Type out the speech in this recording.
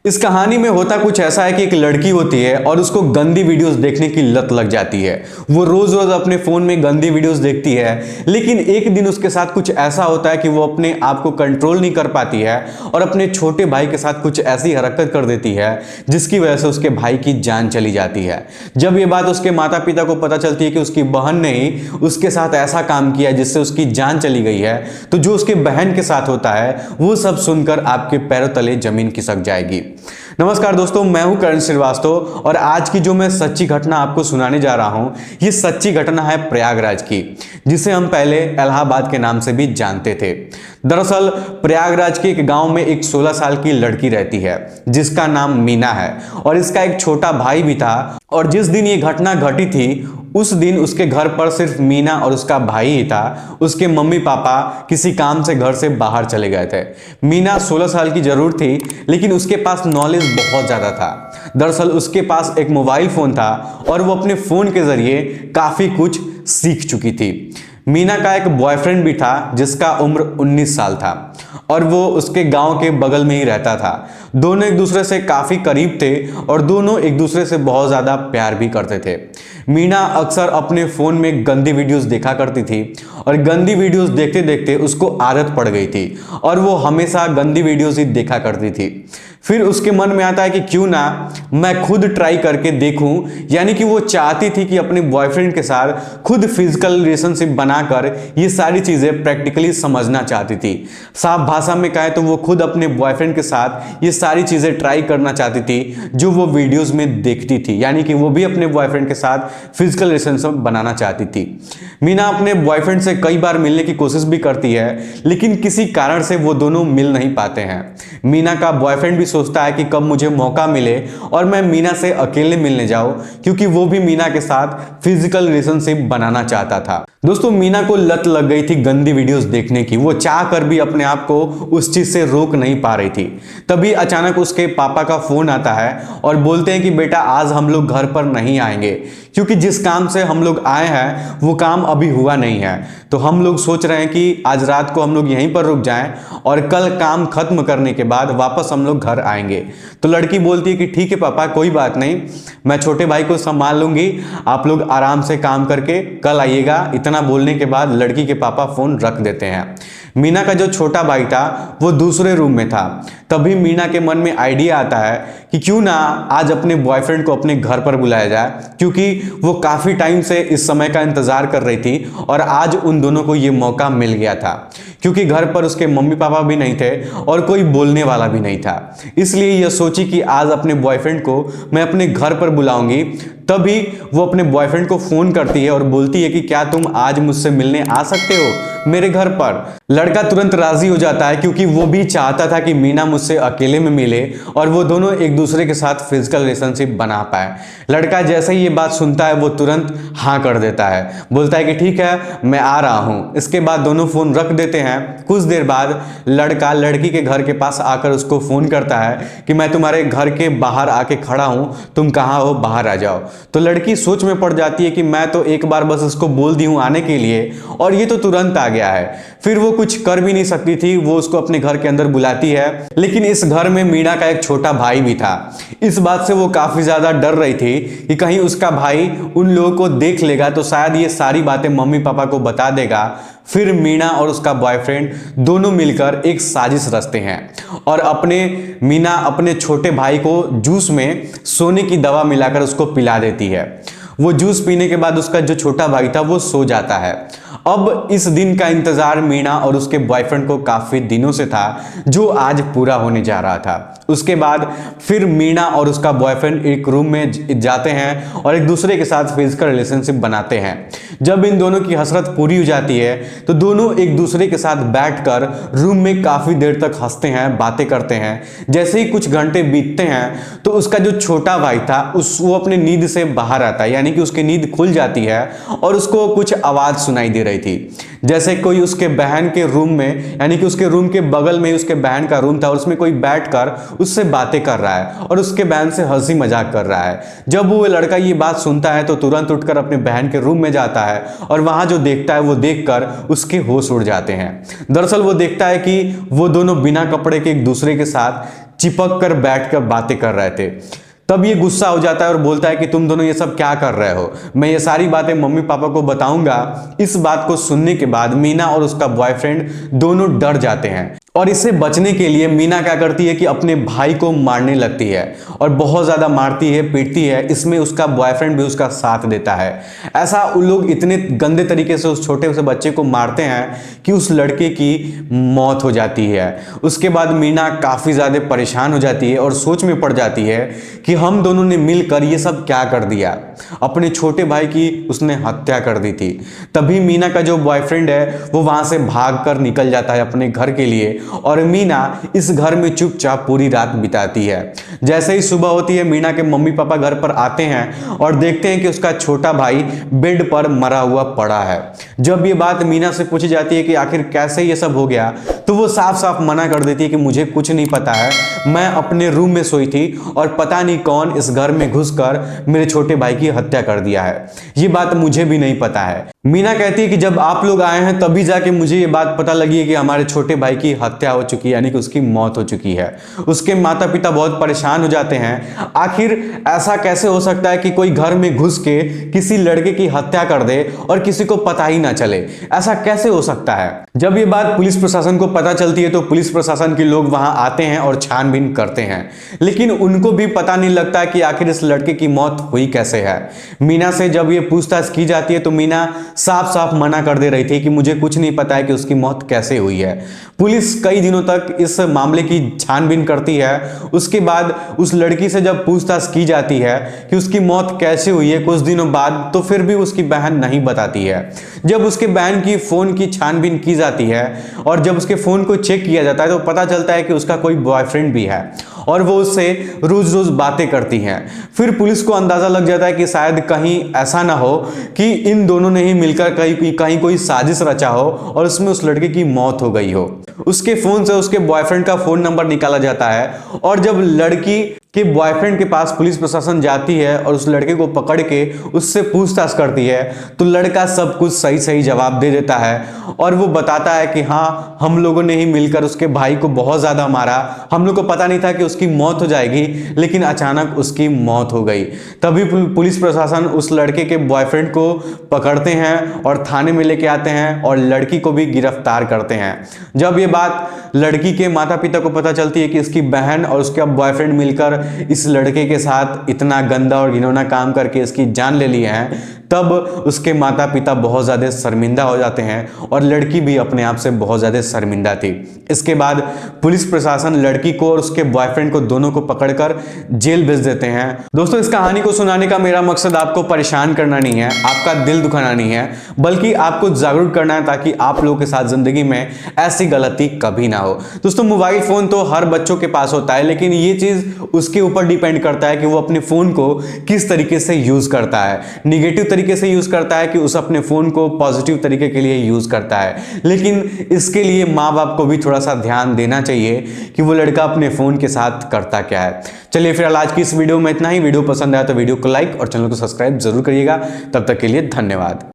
इस कहानी में होता कुछ ऐसा है कि एक लड़की होती है और उसको गंदी वीडियोस देखने की लत लग जाती है। वो रोज रोज अपने फोन में गंदी वीडियोस देखती है, लेकिन एक दिन उसके साथ कुछ ऐसा होता है कि वो अपने आप को कंट्रोल नहीं कर पाती है और अपने छोटे भाई के साथ कुछ ऐसी हरकत कर देती है जिसकी वजह से उसके भाई की जान चली जाती है। जब ये बात उसके माता पिता को पता चलती है कि उसकी बहन ने ही उसके साथ ऐसा काम किया जिससे उसकी जान चली गई है, तो जो उसके बहन के साथ होता है वो सब सुनकर आपके पैरों तले जमीन खिसक जाएगी। नमस्कार दोस्तों, मैं हूं करण श्रीवास्तव और आज की जो मैं सच्ची घटना आपको सुनाने जा रहा हूं, ये सच्ची घटना है प्रयागराज की, जिसे हम पहले इलाहाबाद के नाम से भी जानते थे। दरअसल प्रयागराज के एक गांव में एक 16 साल की लड़की रहती है जिसका नाम मीना है और इसका एक छोटा भाई भी था। और जिस दिन ये घटना घटी थी उस दिन उसके घर पर सिर्फ मीना और उसका भाई ही था। उसके मम्मी पापा किसी काम से घर से बाहर चले गए थे। मीना 16 साल की जरूर थी, लेकिन उसके पास नॉलेज बहुत ज़्यादा था। दरअसल उसके पास एक मोबाइल फ़ोन था और वो अपने फ़ोन के ज़रिए काफ़ी कुछ सीख चुकी थी। मीना का एक बॉयफ्रेंड भी था जिसका उम्र 19 साल था और वो उसके गांव के बगल में ही रहता था। दोनों एक दूसरे से काफ़ी करीब थे और दोनों एक दूसरे से बहुत ज़्यादा प्यार भी करते थे। मीना अक्सर अपने फ़ोन में गंदी वीडियोस देखा करती थी और गंदी वीडियोस देखते देखते उसको आदत पड़ गई थी और वो हमेशा गंदी वीडियोस ही देखा करती थी। फिर उसके मन में आता है कि क्यों ना मैं खुद ट्राई करके देखूं, यानी कि वो चाहती थी कि अपने बॉयफ्रेंड के साथ खुद फिजिकल रिलेशनशिप बनाकर ये सारी चीज़ें प्रैक्टिकली समझना चाहती थी। साफ भाषा में कहे तो वो खुद अपने बॉयफ्रेंड के साथ ये सारी चीज़ें ट्राई करना चाहती थी जो वो वीडियोस में देखती थी, यानी कि वो भी अपने बॉयफ्रेंड के साथ फिजिकल रिलेशनशिप बनाना चाहती थी। मीना अपने बॉयफ्रेंड से कई बार मिलने की कोशिश भी करती है, लेकिन किसी कारण से वो दोनों मिल नहीं पाते हैं। मीना का बॉयफ्रेंड भी सोचता है कि कब मुझे मौका मिले और मैं मीना से अकेले मिलने जाऊं, क्योंकि वो भी मीना के साथ फिजिकल रिलेशनशिप बनाना चाहता था। दोस्तों, मीना को लत लग गई थी गंदी वीडियोस देखने की। वो चाह कर भी अपने आप को उस चीज से रोक नहीं पा रही थी। तभी अचानक उसके पापा का फोन आता है और बोलते हैं कि बेटा आज हम लोग घर पर नहीं आएंगे, क्योंकि जिस काम से हम लोग आए हैं वो काम अभी हुआ नहीं है। तो हम लोग सोच रहे हैं कि आज रात को हम लोग यहीं पर रुक जाएं और कल काम खत्म करने के बाद वापस हम लोग घर आएंगे। तो लड़की बोलती है कि ठीक है पापा, कोई बात नहीं, मैं छोटे भाई को संभाल लूंगी, आप लोग आराम से काम करके कल आइएगा। इतना बोलने के बाद लड़की के पापा फोन रख देते हैं। मीना का जो छोटा भाई था वो दूसरे रूम में था। तभी मीना के मन में आइडिया आता है कि क्यों ना आज अपने बॉयफ्रेंड को अपने घर पर बुलाया जाए, क्योंकि वो काफ़ी टाइम से इस समय का इंतज़ार कर रही थी और आज उन दोनों को ये मौका मिल गया था, क्योंकि घर पर उसके मम्मी पापा भी नहीं थे और कोई बोलने वाला भी नहीं था। इसलिए यह सोची कि आज अपने बॉयफ्रेंड को मैं अपने घर पर बुलाऊंगी। तभी वो अपने बॉयफ्रेंड को फ़ोन करती है और बोलती है कि क्या तुम आज मुझसे मिलने आ सकते हो मेरे घर पर। लड़का तुरंत राजी हो जाता है, क्योंकि वो भी चाहता था कि मीना मुझसे अकेले में मिले और वो दोनों एक दूसरे के साथ फिजिकल रिलेशनशिप बना पाए। लड़का जैसे ही ये बात सुनता है वो तुरंत हाँ कर देता है, बोलता है कि ठीक है मैं आ रहा हूँ। इसके बाद दोनों फ़ोन रख देते हैं। कुछ देर बाद लड़का लड़की के घर के पास आकर उसको फ़ोन करता है कि मैं तुम्हारे घर के बाहर आके खड़ा हूँ, तुम कहाँ हो, बाहर आ जाओ। तो लड़की सोच में पड़ जाती है कि मैं तो एक बार बस इसको बोल दी हूँ आने के लिए और ये तो तुरंत आ गया है। फिर वो कुछ कर भी नहीं सकती थी, वो उसको अपने घर के अंदर बुलाती है। लेकिन इस घर में मीना का एक छोटा भाई भी था। इस बात से वो काफ़ी ज़्यादा डर रही थी कि कहीं उसका भाई उन लोगों को देख लेगा तो शायद ये सारी बातें मम्मी पापा को बता देगा। फिर मीना और उसका बॉयफ्रेंड दोनों मिलकर एक साजिश रचते हैं और मीना अपने छोटे भाई को जूस में सोने की दवा मिलाकर उसको पिला देती है। वो जूस पीने के बाद उसका जो छोटा भाई था वो सो जाता है। अब इस दिन का इंतजार मीना और उसके बॉयफ्रेंड को काफ़ी दिनों से था, जो आज पूरा होने जा रहा था। उसके बाद फिर मीना और उसका बॉयफ्रेंड एक रूम में जाते हैं और एक दूसरे के साथ फिजिकल रिलेशनशिप बनाते हैं। जब इन दोनों की हसरत पूरी हो जाती है तो दोनों एक दूसरे के साथ बैठकर रूम में काफ़ी देर तक हंसते हैं, बातें करते हैं। जैसे ही कुछ घंटे बीतते हैं तो उसका जो छोटा भाई था वो अपने नींद से बाहर आता है, यानी कि उसकी नींद खुल जाती है और उसको कुछ आवाज़ सुनाई दे रही थी, जैसे कोई उसके बहन के रूम में, यानी कि उसके रूम के बगल में उसके बहन का रूम था और उसमें कोई बैठकर उससे बातें कर रहा है और उसके बहन से हंसी मजाक कर रहा है। जब वो लड़का ये बात सुनता है तो तुरंत उठकर अपने बहन के रूम में जाता है और वहां जो देखता है वो देखकर उसके होश उड़ जाते हैं। दरअसल वो देखता है कि वो दोनों बिना कपड़े के एक दूसरे के साथ चिपक कर बैठ कर बातें कर रहे थे। तब ये गुस्सा हो जाता है और बोलता है कि तुम दोनों ये सब क्या कर रहे हो, मैं ये सारी बातें मम्मी पापा को बताऊंगा। इस बात को सुनने के बाद मीना और उसका बॉयफ्रेंड दोनों डर जाते हैं और इससे बचने के लिए मीना क्या करती है कि अपने भाई को मारने लगती है और बहुत ज़्यादा मारती है, पीटती है। इसमें उसका बॉयफ्रेंड भी उसका साथ देता है। ऐसा उन लोग इतने गंदे तरीके से उस छोटे से बच्चे को मारते हैं कि उस लड़के की मौत हो जाती है। उसके बाद मीना काफ़ी ज़्यादा परेशान हो जाती है और सोच में पड़ जाती है कि हम दोनों ने मिलकर ये सब क्या कर दिया। अपने छोटे भाई की उसने हत्या कर दी थी। तभी मीना का जो बॉयफ्रेंड है वो वहाँ से भाग कर निकल जाता है अपने घर के लिए और मीना इस घर में चुपचाप पूरी रात बिताती है। जैसे ही सुबह होती है मीना के मम्मी पापा घर पर आते हैं और देखते हैं कि उसका छोटा भाई बेड पर मरा हुआ पड़ा है। जब ये बात मीना से पूछी जाती है कि आखिर कैसे ये सब हो गया, तो वो साफ साफ मना कर देती है कि मुझे कुछ नहीं पता है, मैं अपने रूम में सोई थी और पता नहीं कौन इस घर में घुसकर मेरे छोटे भाई की हत्या कर दिया है, ये बात मुझे भी नहीं पता है। मीना कहती है कि जब आप लोग आए हैं तभी जाके मुझे ये बात पता लगी है कि हमारे छोटे भाई की हत्या हो चुकी है, यानी कि उसकी मौत हो चुकी है। उसके माता पिता बहुत परेशान हो जाते हैं। आखिर ऐसा कैसे हो सकता है कि कोई घर में घुस के किसी लड़के की हत्या कर दे और किसी को पता ही ना चले, ऐसा कैसे हो सकता है। जब ये बात पुलिस प्रशासन को पता चलती है तो पुलिस प्रशासन के लोग वहां आते हैं और छानबीन करते हैं, लेकिन उनको भी पता नहीं लगता कि आखिर इस लड़के की मौत हुई कैसे है। मीना से जब ये पूछताछ की जाती है तो मीना साफ साफ मना कर दे रही थी कि मुझे कुछ नहीं पता है कि उसकी मौत कैसे हुई है। पुलिस कई दिनों तक इस मामले की छानबीन करती है। उसके बाद उस लड़की से जब पूछताछ की जाती है कि उसकी मौत कैसे हुई है कुछ दिनों बाद, तो फिर भी उसकी बहन नहीं बताती है। जब उसके बहन की फोन की छानबीन की जाती है और जब उसके फोन को चेक किया जाता है तो पता चलता है कि उसका कोई बॉयफ्रेंड भी है और वो उससे रोज रोज बातें करती हैं। फिर पुलिस को अंदाजा लग जाता है कि शायद कहीं ऐसा ना हो कि इन दोनों ने ही मिलकर कहीं कोई साजिश रचा हो और उसमें उस लड़के की मौत हो गई हो। उसके फोन से उसके बॉयफ्रेंड का फोन नंबर निकाला जाता है और जब लड़की के बॉयफ्रेंड के पास पुलिस प्रशासन जाती है और उस लड़के को पकड़ के उससे पूछताछ करती है तो लड़का सब कुछ सही सही जवाब दे देता है और वो बताता है कि हाँ, हम लोगों ने ही मिलकर उसके भाई को बहुत ज़्यादा मारा, हम लोग को पता नहीं था कि उसकी मौत हो जाएगी, लेकिन अचानक उसकी मौत हो गई। तभी पुलिस प्रशासन उस लड़के के बॉयफ्रेंड को पकड़ते हैं और थाने में लेके आते हैं और लड़की को भी गिरफ्तार करते हैं। जब ये बात लड़की के माता पिता को पता चलती है कि इसकी बहन और उसका बॉयफ्रेंड मिलकर इस लड़के के साथ इतना गंदा और घिनौना काम करके इसकी जान ले ली है, तब उसके माता पिता बहुत ज़्यादा शर्मिंदा हो जाते हैं और लड़की भी अपने आप से बहुत ज़्यादा शर्मिंदा थी। इसके बाद पुलिस प्रशासन लड़की को और उसके बॉयफ्रेंड को दोनों को पकड़कर जेल भेज देते हैं। दोस्तों, इस कहानी को सुनाने का मेरा मकसद आपको परेशान करना नहीं है, आपका दिल दुखाना नहीं है, बल्कि आपको जागरूक करना है ताकि आप लोगों के साथ जिंदगी में ऐसी गलती कभी ना हो। दोस्तों, मोबाइल फोन तो हर बच्चों के पास होता है, लेकिन ये चीज़ उसके ऊपर डिपेंड करता है कि वो अपने फोन को किस तरीके से यूज करता है। निगेटिव तरीके से यूज करता है कि उस अपने फोन को पॉजिटिव तरीके के लिए यूज करता है। लेकिन इसके लिए माँ बाप को भी थोड़ा सा ध्यान देना चाहिए कि वो लड़का अपने फोन के साथ करता क्या है। चलिए फिर आज की इस वीडियो में इतना ही। वीडियो पसंद आया तो वीडियो को लाइक और चैनल को सब्सक्राइब जरूर करिएगा। तब तक के लिए धन्यवाद।